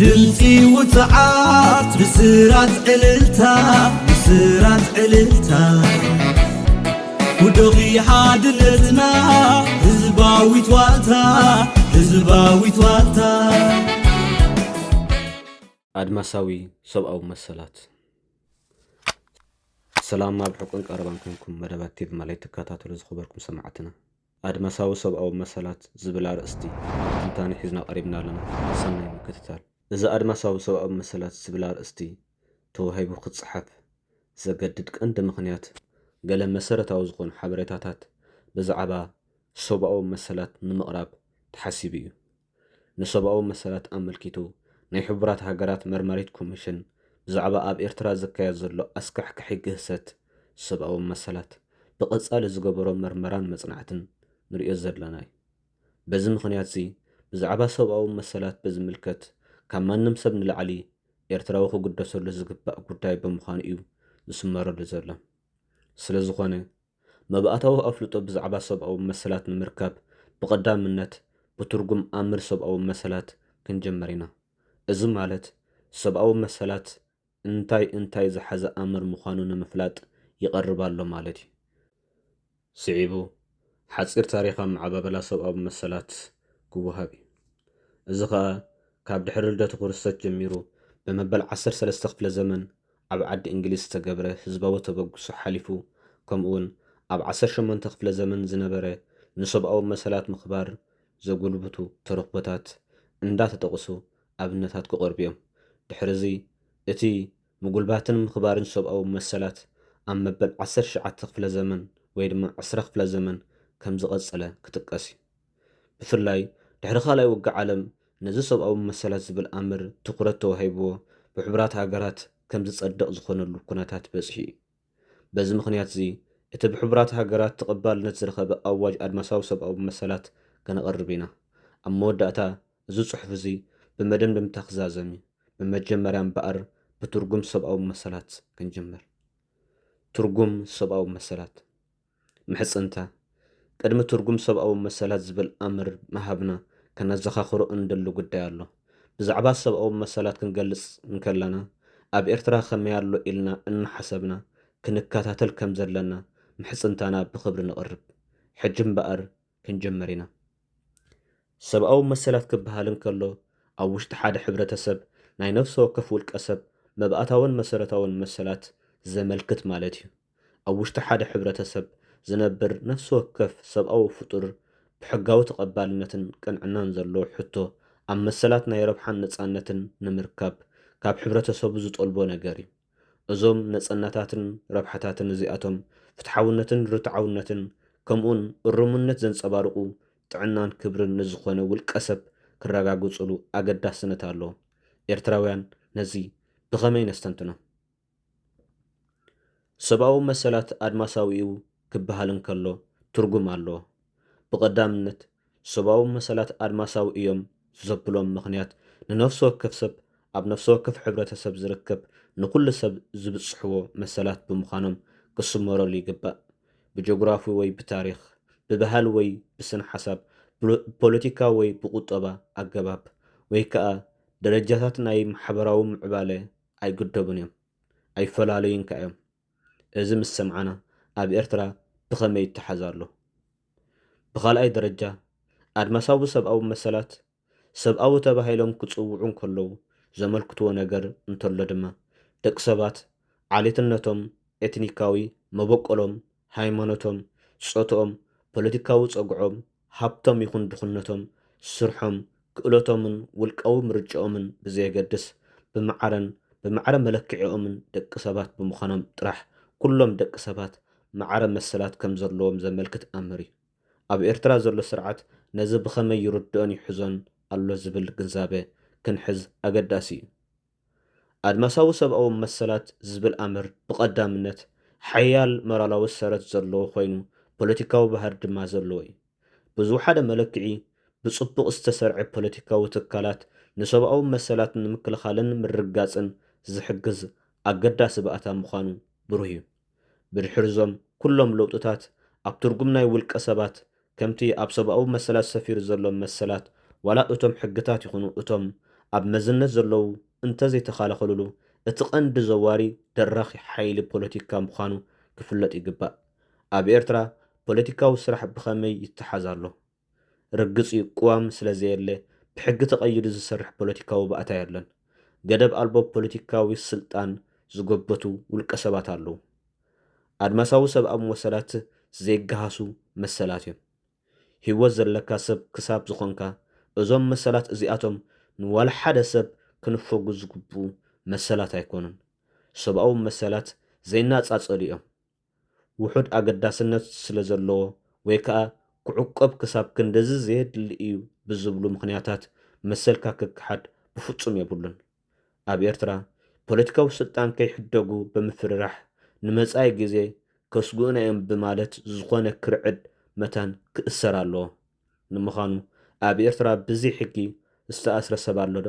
ድምፂ ውፅዓት ብስራት ዕልልታ ውድኺ ሓድነትና ህዝባዊት ዋልታ አድማሳዊ ሰብአዊ መሰላት ሰላም ኣብ ሕቁን ቀረባን ኮንኩም መደባት ቲቪ ማለት ተከታተሉ ዝኽበርኩም ሰማዕትና አድማሳዊ ሰብአዊ መሰላት ዝብል አርእስቲ ትንታኔ ሒዝና ቀሪብና ኣለና ሰናይ ምክትታል እዚ አድማሳዊ ሰብአዊ መሰላት ዝብል አርእስቲ ተዋሂቡ ክጽሓፍ ዘገድድ ቀንዲ ምኽንያት ገለ መሰረታዊ ዝኾኑ ሓበሬታታት ብዛዕባ ሰብአዊ መሰላት ንምቕራብ ተሓሲቡ እዩ ንሰብአዊ መሰላት ኣመልኪቱ ናይ ሕቡራት ሃገራት መርማሪት ኮሚሽን ብዛዕባ ኣብ ኤርትራ ዝካየድ ዘሎ ኣስካሕካሒ ግህሰት ሰብአዊ መሰላት ብቐጻሊ ዝገበሮ መርመራን መጽናዕትን ንሪኦ ዘለና እዩ በዚ ምኽንያት እዚ ብዛዕባ ሰብአዊ መሰላት ብዝምልከት ካብ ማንም ሰብ ንላዕሊ ኤርትራዊ ክጉደሰሉ ዝግባእ ጉዳይ ብምዃኑ እዩ ዝስመረሉ ዘሎ ስለ ዝኾነ መባእታዊ ኣፍልጦ ብዛዕባ ሰብአዊ መሰላት ንምርካብ ብቐዳምነት ብትርጉም ኣምር ሰብአዊ መሰላት ክንጀመር ኢና እዚ ማለት ሰብአዊ መሰላት እንታይ ዝሓዘ ኣምር ምዃኑ ንምፍላጥ ይቐርብ ኣሎ ማለት እዩ ስዒቡ ሓፂር ታሪኻዊ ማዕባበላ ሰብአዊ መሰላት ክወሃብ እዩ እዚ ከዓ ካብ ድሕሪ ልደቱ ክርስቶስ ጀሚሩ በመበል 13 ክፍለ ዘመን ኣብ ዓዲ እንግሊዝ ዝተገብረ ህዝባዊ ተበግሶ ሓሊፉ ከምኡውን ኣብ 18 ክፍለ ዘመን ዝነበረ ንሰብአዊ መሰላት ምኽባር ዘጉልብቱ ተረኽቦታት እንዳተጠቕሱ ኣብነታት ክቐርቡ እዮም ድሕሪዚ እቲ ምጉልባትን ምኽባርን ሰብአዊ መሰላት ኣብ መበል 19 ክፍለ ዘመን ወይ ድማ 10 ክፍለ ዘመን ከም ዝቐጸለ ክጥቀስ እዩ ብፍላይ ድሕሪ ካልኣይ ውግእ ዓለም ነዚ ሰብአዊ መሰላት ዝብል ኣምር ትኩረት ተዋሂብዎ ብሕቡራት ሃገራት ከም ዝጸድቕ ዝኾነሉ ኩነታት በጽሒ እዩ በዚ ምኽንያት እዚ እቲ ብሕቡራት ሃገራት ተቐባልነት ዝረኸበ ኣዋጅ ኣድማሳዊ ሰብአዊ መሰላት ከነቐርብ ኢና ኣብ መወዳእታ እዚ ጽሑፍ እዚ ብመደምደምታ ክዛዘም እዩ ብመጀመርያ እምበኣር ብትርጉም ሰብአዊ መሰላት ክንጅምር ትርጉም ሰብአዊ መሰላት ምሕጽንታ ቅድሚ ትርጉም ሰብአዊ መሰላት ዝብል ኣምር መሃብና ከነዘኻኽሮ እንደሉ ጉዳይ ኣሎ ብዛዕባ ሰብአዊ መሰላት ክንገልጽ እንከለና ኣብ ኤርትራ ከመይ ኣሎ ኢልና እናሓሰብና ክንከታተል ከም ዘለና ምሕጽንታና ብኽብሪ ንቐርብ ሕጂ እምበኣር ክንጀመር ኢና ሰብአዊ መሰላት ክበሃል እንከሎ ኣብ ውሽጢ ሓደ ሕብረተሰብ ናይ ነፍሲ ወከፍ ውልቀ ሰብ መብኣታውን መሰረታውን መሰላት ዘመልክት ማለት እዩ ኣብ ውሽጢ ሓደ ሕብረተሰብ ዝነብር ነፍሲ ወከፍ ሰብአዊ ፍጡር ብሕጋዊ ተቐባልነትን ቅንዕናን ዘለዎ ሕቶ ኣብ መሰላት ናይ ረብሓን ነፃነትን ንምርካብ ካብ ሕብረተሰቡ ዝጠልቦ ነገር እዩ እዞም ነፃነታትን ረብሓታትን እዚኣቶም ፍትሓውነትን ርትዓውነትን ከምኡውን እሩምነት ዘንጸባርቑ ጥዕናን ክብርን ንዝኾነ ውልቀ ሰብ ክረጋግጽሉ ኣገዳስነት ኣለዎ ኤርትራውያን ነዚ ብኸመይ ነስተንትኖ ሰብአዊ መሰላት ኣድማሳዊኡ ክበሃል እንከሎ ትርጉም ኣለዎ ብቐዳምነት ሰብአዊ መሰላት ኣድማሳዊ እዮም ዘብሎም ምኽንያት ንነፍሲ ወከፍ ሰብ ኣብ ነፍሲ ወከፍ ሕብረተሰብ ዝርከብ ንኩሉ ሰብ ዝብጽሕዎ መሰላት ብምዃኖም ክስመረሉ ይግባእ ብጂኦግራፊ ወይ ብታሪኽ ብባህሊ ወይ ብስነ ሓሳብ ብፖለቲካ ወይ ብቁጠባ ኣገባብ ወይ ከዓ ደረጃታት ናይ ማሕበራዊ ምዕባለ ኣይግደቡን እዮም ኣይፈላለዩን ከዓ እዮም እዚ ምስ ሰምዓና ኣብ ኤርትራ ብኸመይ ይተሓዝ ኣሎ ብኻልኣይ ደረጃ ኣድማሳዊ ሰብአዊ መሰላት ሰብአዊ ተባሂሎም ክጽውዑ እንከለዉ ዘመልክትዎ ነገር እንተሎ ድማ ደቂ ሰባት ዓሌትነቶም ኤትኒካዊ መበቆሎም ሃይማኖቶም ጾቶኦም ፖለቲካዊ ፀጉዖም ሃብቶም ይኹን ድኽነቶም ስርሖም ክእለቶምን ውልቃዊ ምርጫኦምን ብዘየገድስ ብማዕረ መለክዒኦምን ደቂ ሰባት ብምዃኖም ጥራሕ ኩሎም ደቂ ሰባት ማዕረ መሰላት ከም ዘለዎም ዘመልክት ኣምር እዩ ኣብ ኤርትራ ዘሎ ስርዓት ነዚ ብኸመይ ይርድኦን ይሕዞን ኣሎ ዝብል ግንዛቤ ክንሕዝ ኣገዳሲ እዩ ኣድማሳዊ ሰብአዊ መሰላት ዝብል ኣምር ብቐዳምነት ሓያል መራላዊ ሰረት ዘለዎ ኮይኑ ፖለቲካዊ ባህር ድማ ዘለዎ እዩ ብዙሓደ መለክዒ ብጽቡቕ ዝተሰርዐ ፖለቲካዊ ትካላት ንሰብአዊ መሰላት ንምክልኻልን ምርጋጽን ዝሕግዝ ኣገዳሲ ባእታ ምዃኑ ብሩህ እዩ ብድሕሪዞም ኩሎም ለውጥታት ኣብ ትርጉም ናይ ውልቀ ሰባት ከምቲ ኣብ ሰብአዊ መሰላት ሰፊሩ ዘሎ መሰላት ዋላ እቶም ሕግታት ይኹኑ እቶም ኣብ መዝነት ዘለዉ እንተዘይተኻለኸልሉ እቲ ቀንዲ ዘዋሪ ደራኺ ሓይሊ ፖለቲካ ምዃኑ ክፍለጥ ይግባእ። ኣብ ኤርትራ ፖለቲካዊ ስራሕ ብኸመይ ይተሓዝ ኣሎ? ርግጽ ቅዋም ስለ ዘየለ ብሕጊ ተቐይዱ ዝሰርሕ ፖለቲካዊ ባእታ የለን። ገደብ ኣልቦ ፖለቲካዊ ስልጣን ዝጐበቱ ውልቀ ሰባት ኣለዉ። ኣድማሳዊ ሰብኣዊ መሰላት ዘይገሃሱ መሰላት እዮም። ህይወት ዘለካ ሰብ ክሳብ ዝኾንካ እዞም መሰላት እዚኣቶም ንዋላ ሓደ ሰብ ክንፈጉ ዝግብኡ መሰላት ኣይኮኑን። ሰብኣዊ መሰላት ዘይናጻጸሉ እዮም። ውሑድ ኣገዳስነት ስለ ዘለዎ ወይ ከዓ ክዕቆብ ክሳብ ክንደዚ ዘየድሊ እዩ ብዝብሉ ምኽንያታት መሰልካ ክክሓድ ብፍጹም የብሉን። ኣብ ኤርትራ ፖለቲካዊ ስልጣን ከይሕደጉ ብምፍርራሕ ንመጻኢ ግዜ ከስጉኡና እዮም ብማለት ዝኾነ ክርዕድ መታን ክእሰር ኣለዎ። ንምዃኑ ኣብ ኤርትራ ብዘይ ሕጊ ዝተኣስረ ሰብ ኣሎ ዶ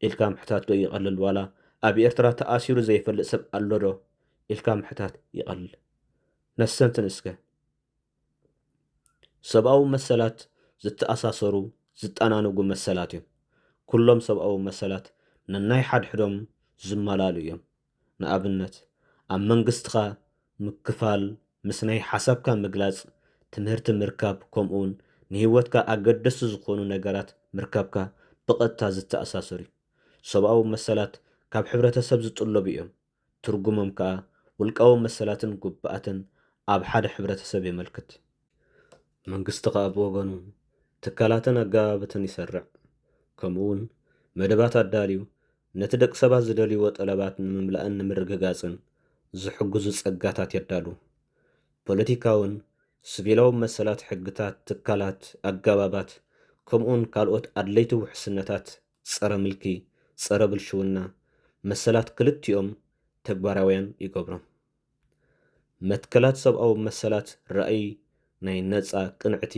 ኢልካ ምሕታት ዶ ይቐልል? ዋላ ኣብ ኤርትራ ተኣሲሩ ዘይፈልጥ ሰብ ኣሎ ዶ ኢልካ ምሕታት ይቐልል? ነሰንትን እስከ ሰብኣዊ መሰላት ዝተኣሳሰሩ ዝጠናንጉ መሰላት እዮም። ኩሎም ሰብኣዊ መሰላት ነናይ ሓድሕዶም ዝመላሉ እዮም። ንኣብነት ኣብ መንግስትኻ ምክፋል፣ ምስ ናይ ሓሳብካ ምግላጽ፣ ትምህርቲ ምርካብ፣ ከምኡውን ንህይወትካ ኣገደስቲ ዝኾኑ ነገራት ምርካብካ ብቐጥታ ዝተኣሳሰሩ እዩ። ሰብኣዊ መሰላት ካብ ሕብረተሰብ ዝጥለቡ እዮም። ትርጉሞም ከዓ ውልቃዊ መሰላትን ጉባኣትን ኣብ ሓደ ሕብረተሰብ የመልክት። መንግስቲ ከዓ ብወገኑ ትካላትን ኣገባብትን ይሰርዕ። ከምኡውን መደባት ኣዳልዩ ነቲ ደቂ ሰባት ዝደልይዎ ጠለባት ንምምላእን ንምርግጋጽን ዝሕግዙ ጸጋታት የዳሉ። ፖለቲካውን ሲቪላዊ መሰላት ሕግታት፣ ትካላት፣ ኣገባባት ከምኡውን ካልኦት ኣድለይቲ ውሕስነታት ጸረ ምልኪ፣ ጸረ ብልሽውና መሰላት ክልቲኦም ተግባራውያን ይገብሮም። መትከላት ሰብኣዊ መሰላት ራእይ ናይ ነፃ ቅንዕቲ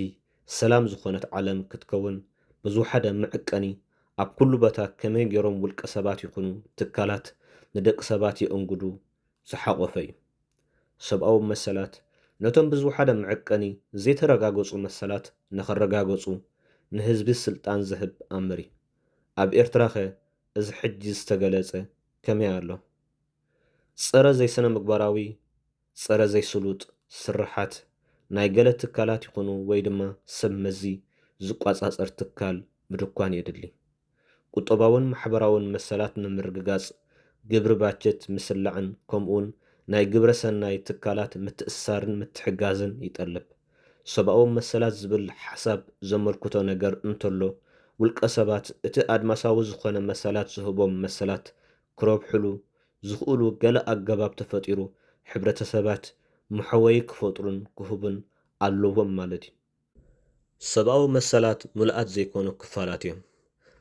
ሰላም ዝኾነት ዓለም ክትከውን ብዙሓደ ምዕቀኒ ኣብ ኩሉ ቦታ ከመይ ገይሮም ውልቀ ሰባት ይኹኑ ትካላት ንደቂ ሰባት የእንግዱ ዝሓቖፈ እዩ። ሰብኣዊ መሰላት ነቶም ብዙሓደ ምዕቀኒ ዘይተረጋገፁ መሰላት ንኸረጋገፁ ንህዝቢ ስልጣን ዝህብ ኣምር እዩ። ኣብ ኤርትራ ኸ እዚ ሕጂ ዝተገለጸ ከመይ ኣሎ? ጸረ ዘይስነ ምግባራዊ ጸረ ዘይስሉጥ ስራሓት ናይ ገለ ትካላት ይኹኑ ወይ ድማ ሰብ መዚ ዝቋጻጸር ትካል ምድኳን የድሊ። ቁጠባውን ማሕበራውን መሰላት ንምርግጋጽ ግብሪ ባጀት ምስላዕን ከምኡውን ናይ ግብረ ሰናይ ትካላት ምትእስሳርን ምትሕጋዝን ይጠልብ። ሰብኣዊ መሰላት ዝብል ሓሳብ ዘመልክቶ ነገር እንተሎ ውልቀ ሰባት እቲ ኣድማሳዊ ዝኾነ መሰላት ዝህቦም መሰላት ክረብሕሉ ዝኽእሉ ገለ ኣገባብ ተፈጢሩ ሕብረተሰባት መሐወይ ክፈጥሩን ክህቡን ኣለዎም ማለት እዩ። ሰብኣዊ መሰላት ሙሉኣት ዘይኮኑ ክፋላት እዮም።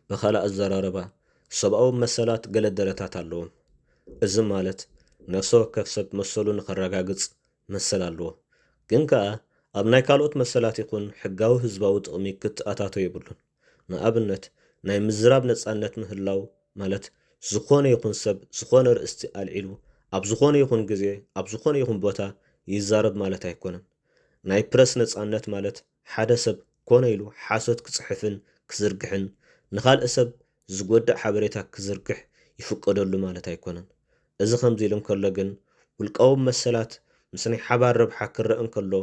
ብኻልእ ኣዘራርባ ሰብኣዊ መሰላት ገለ ደረታት ኣለዎም። እዚ ማለት ነፍሲ ወከፍ ሰብ መሰሉ ንኸረጋግጽ መሰል ኣለዎ። ግን ከዓ ኣብ ናይ ካልኦት መሰላት ይኹን ሕጋዊ ህዝባዊ ጥቕሚ ክትኣታቶ የብሉን። ንኣብነት ናይ ምዝራብ ነጻነት ምህላው ማለት ዝኾነ ይኹን ሰብ ዝኾነ ርእስቲ ኣልዒሉ ኣብ ዝኾነ ይኹን ግዜ ኣብ ዝኾነ ይኹን ቦታ ይዛረብ ማለት ኣይኮነን። ናይ ፕረስ ነጻነት ማለት ሓደ ሰብ ኮነ ኢሉ ሓሶት ክጽሕፍን ክዝርግሕን ንኻልእ ሰብ ዝጎዳእ ሓበሬታ ክዝርግሕ ይፍቀደሉ ማለት ኣይኮነን። እዚ ከምዚ ኢሉ እንከሎ ግን ውልቃዊ መሰላት ምስ ናይ ሓባር ረብሓ ክረአ እንከሎ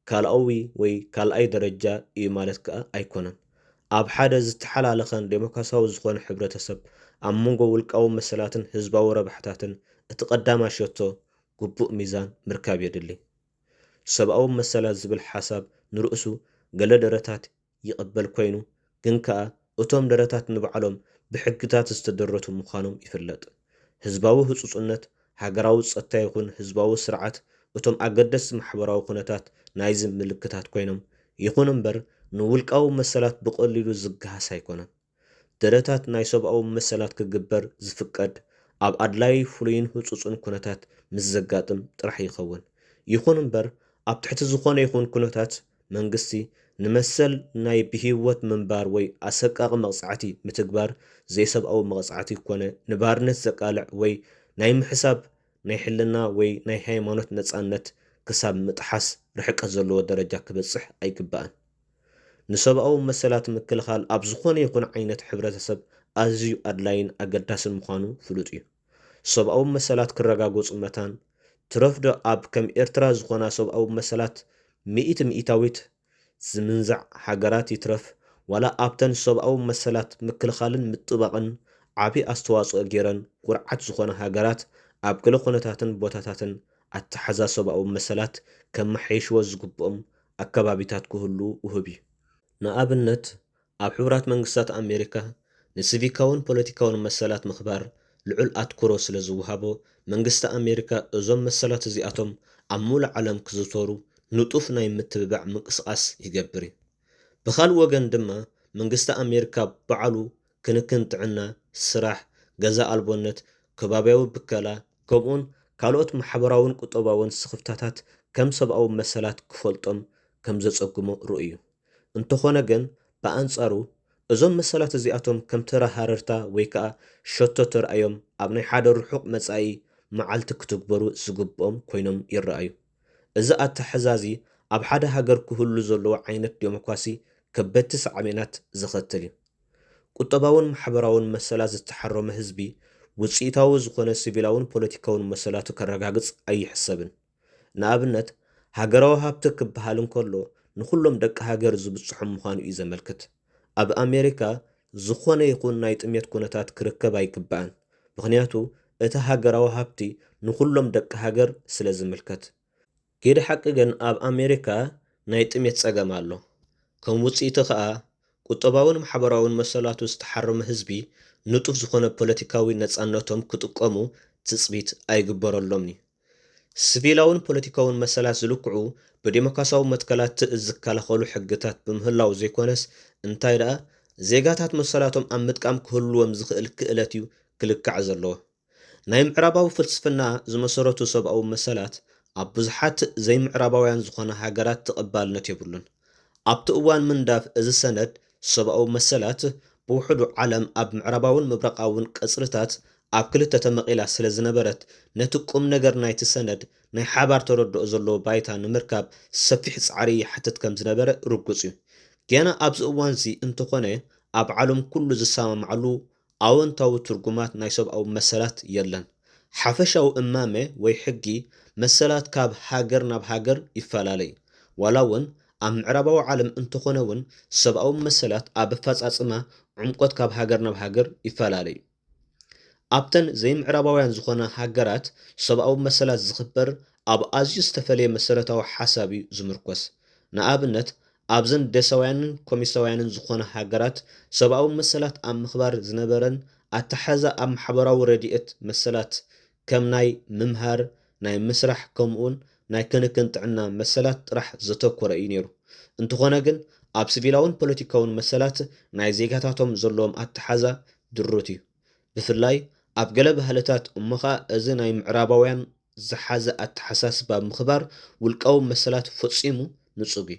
ካልኣዊ ወይ ካልኣይ ደረጃ እዩ ማለት ከዓ ኣይኮነን። ኣብ ሓደ ዝተሓላለኸን ዴሞክራሲያዊ ዝኾነ ሕብረተሰብ ኣብ መንጎ ውልቃዊ መሰላትን ህዝባዊ ረብሓታትን እቲ ቀዳማይ ሸቶ ግቡእ ሚዛን ምርካብ የድሊ። ሰብኣዊ መሰላት ዝብል ሓሳብ ንርእሱ ገለ ደረታት ይቕበል ኮይኑ ግን ከዓ እቶም ደረታት ንባዕሎም ብሕግታት ዝተደረቱ ምዃኖም ይፍለጥ። ህዝባዊ ህጹጽነት፣ ሃገራዊ ጸጥታ ይኹን ህዝባዊ ስርዓት እቶም ኣገደስቲ ማሕበራዊ ኩነታት ናይዚ ምልክታት ኮይኖም ይኹን እምበር ንውልቃዊ መሰላት ብቐሊሉ ዝገሃስ ኣይኮነን። ደረታት ናይ ሰብኣዊ መሰላት ክግበር ዝፍቀድ ኣብ ኣድላይ ፍሉይን ህጹጽን ኩነታት ምስ ዘጋጥም ጥራሕ ይኸውን። ይኹን እምበር ኣብ ትሕቲ ዝኾነ ይኹን ኩነታት መንግስቲ ንመሰል ናይ ብሂወት ምንባር ወይ ኣሰቃቂ መቕጻዕቲ ምትግባር ዘይሰብኣዊ መቕጻዕቲ ኮነ ንባርነት ዘቃልዕ ወይ ናይ ምሕሳብ ናይ ሕልና ወይ ናይ ሃይማኖት ነጻነት ክሳብ ምጥሓስ ርሕቀት ዘለዎ ደረጃ ክበጽሕ ኣይግባእን። ንሰብኣዊ መሰላት ምክልኻል ኣብ ዝኾነ ይኹን ዓይነት ሕብረተሰብ ኣዝዩ ኣድላይን ኣገዳስን ምዃኑ ፍሉጥ እዩ። ሰብኣዊ መሰላት ክረጋገፁ መታን ትረፍዶ ኣብ ከም ኤርትራ ዝኾና ሰብኣዊ መሰላት ሚኢታዊት ዝምንዛዕ ሃገራት ይትረፍ ዋላ ኣብተን ሰብኣዊ መሰላት ምክልኻልን ምጥባቕን ዓብዪ ኣስተዋፅኦ ገይረን ኩርዓት ዝኾነ ሃገራት ኣብ ገለ ኩነታትን ቦታታትን ኣተሓዛ ሰብኣዊ መሰላት ከመሓይሽዎ ዝግብኦም ኣከባቢታት ክህሉ ውህብ እዩ። ንኣብነት ኣብ ሕቡራት መንግስታት ኣሜሪካ ንሲቪካውን ፖለቲካውን መሰላት ምኽባር ልዑል ኣትኩሮ ስለ ዝወሃቦ መንግስቲ ኣሜሪካ እዞም መሰላት እዚኣቶም ኣብ ሙሉእ ዓለም ክዝተሩ ንጡፍ ናይ ምትብባዕ ምንቅስቓስ ይገብር እዩ። ብኻልእ ወገን ድማ መንግስቲ ኣሜሪካ በዓሉ ክንክን ጥዕና፣ ስራሕ፣ ገዛ ኣልቦነት፣ ከባብያዊ ብከላ ከምኡን ካልኦት ማሕበራውን ቁጠባውን ስኽፍታታት ከም ሰብኣዊ መሰላት ክፈልጦም ከም ዘጸግሞ ርእዩ። እንተኾነ ግን ብኣንጻሩ እዞም መሰላት እዚኣቶም ከም ተራ ሃረርታ ወይ ከዓ ሸቶ ተረኣዮም ኣብ ናይ ሓደ ርሑቕ መጻኢ መዓልቲ ክትግበሩ ዝግብኦም ኮይኖም ይረኣዩ። እዚ ኣተሓዛዚ ኣብ ሓደ ሃገር ክህሉ ዘለዎ ዓይነት ዴሞክራሲ ከበድቲ ሳዕቤናት ዝኸተል እዩ። ቁጠባውን ማሕበራውን መሰላት ዝተሓረመ ህዝቢ ውፅኢታዊ ዝኾነ ሲቪላውን ፖለቲካውን መሰላቱ ከረጋግፅ ኣይሕሰብን። ንኣብነት ሃገራዊ ሃብቲ ክበሃል እንከሎ ንኩሎም ደቂ ሃገር ዝብፅሖም ምዃኑ እዩ ዘመልክት። ኣብ ኣሜሪካ ዝኾነ ይኹን ናይ ጥሜት ኩነታት ክርከብ ኣይግባእን፣ ምክንያቱ እቲ ሃገራዊ ሃብቲ ንኩሎም ደቂ ሃገር ስለ ዝምልከት። ጌዲ ሓቂ ግን ኣብ ኣሜሪካ ናይ ጥሜት ፀገም ኣሎ። ከም ውፅኢቱ ከዓ ቁጠባውን ማሕበራውን መሰላቱ ዝተሓረመ ህዝቢ ንጡፍ ዝኾነ ፖለቲካዊ ነፃነቶም ክጥቀሙ ትፅቢት ኣይግበረሎምኒ። ሲቪላውን ፖለቲካውን መሰላት ዝልክዑ ብዴሞክራሲያዊ መትከላት ዝከላኸሉ ሕግታት ብምህላው ዘይኮነስ እንታይ ደኣ ዜጋታት መሰላቶም ኣብ ምጥቃም ክህልዎም ዝኽእል ክእለት እዩ ክልክዕ ዘለዎ። ናይ ምዕራባዊ ፍልስፍና ዝመሰረቱ ሰብኣዊ መሰላት ኣብ ብዙሓት ዘይምዕራባውያን ዝኾነ ሃገራት ተቐባልነት የብሉን። ኣብቲ እዋን ምንዳፍ እዚ ሰነድ ሰብኣዊ መሰላት ብውሕዱ ዓለም ኣብ ምዕራባውን ምብራቃውን ቀጽርታት ኣብ ክልተ ተመቂላ ስለ ዝነበረት ነቲ ቁም ነገር ናይቲ ሰነድ ናይ ሓባር ተረድኦ ዘለዎ ባይታ ንምርካብ ሰፊሕ ፃዕሪ ይሓትት ከም ዝነበረ ርጉፅ እዩ። ገና ኣብዚ እዋን እዚ እንተኾነ ኣብ ዓለም ኩሉ ዝሰማምዓሉ ኣወንታዊ ትርጉማት ናይ ሰብኣዊ መሰላት የለን። ሓፈሻዊ እማሜ ወይ ሕጊ መሰላት ካብ ሃገር ናብ ሃገር ይፈላለይ። ዋላ እውን ኣብ ምዕራባዊ ዓለም እንተኾነ እውን ሰብኣዊ መሰላት ኣብ ኣፈጻጽማ ዕምቆት ካብ ሃገር ናብ ሃገር ይፈላለዩ። ኣብተን ዘይምዕራባውያን ዝኾነ ሃገራት ሰብኣዊ መሰላት ዝኽበር ኣብ ኣዝዩ ዝተፈለየ መሰረታዊ ሓሳብ እዩ ዝምርኮስ። ንኣብነት ኣብዘን ደሰዋያንን ኮሚሳውያንን ዝኾነ ሃገራት ሰብኣዊ መሰላት ኣብ ምኽባር ዝነበረን ኣተሓዛ ኣብ ማሕበራዊ ረድኤት መሰላት ከም ናይ ምምሃር፣ ናይ ምስራሕ ከምኡውን ናይ ክንክን ጥዕና መሰላት ጥራሕ ዘተኮረ እዩ ነይሩ። እንተኾነ ግን ኣብ ሲቪላውን ፖለቲካውን መሰላት ናይ ዜጋታቶም ዘለዎም ኣተሓዛ ድሩት እዩ። ብፍላይ ኣብ ገለ ባህልታት እሞኻ እዚ ናይ ምዕራባውያን ዝሓዘ ኣተሓሳስባ ምኽባር ውልቃዊ መሰላት ፈፂሙ ንጹግ እዩ።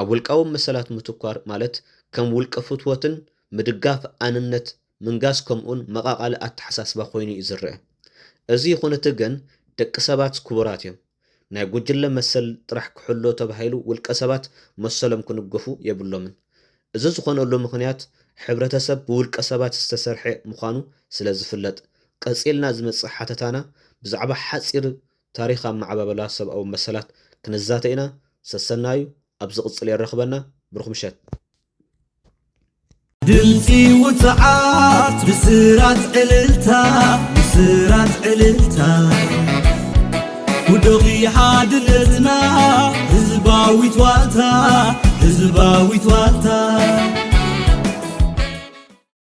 ኣብ ውልቃዊ መሰላት ምትኳር ማለት ከም ውልቀ ፍትወትን ምድጋፍ ኣንነት ምንጋስ ከምኡን መቃቃሊ ኣተሓሳስባ ኮይኑ እዩ ዝርአ። እዚ ይኹንእቲ ግን ደቂ ሰባት ክቡራት እዮም። ናይ ጉጅለ መሰል ጥራሕ ክሕሎ ተባሂሉ ውልቀ ሰባት መሰሎም ክንገፉ የብሎምን። እዚ ዝኾነሉ ምክንያት ሕብረተሰብ ብውልቀ ሰባት ዝተሰርሐ ምዃኑ ስለ ዝፍለጥ ቀፂልና ዝመፅእ ሓተታና ብዛዕባ ሓፂር ታሪክ ኣመዓባበላ ሰብኣዊ መሰላት ክንዛተ ኢና። ሰሰናዩ ኣብ ዝቕፅል የረኽበና። ብሩኽ ምሸት። ድምፂ ውፅዓት ብስራት ዕልልታ ብስራት ዕልልታ ውድኺ ሓድነትና ህዝባዊት ዋልታ ህዝባዊት ዋልታ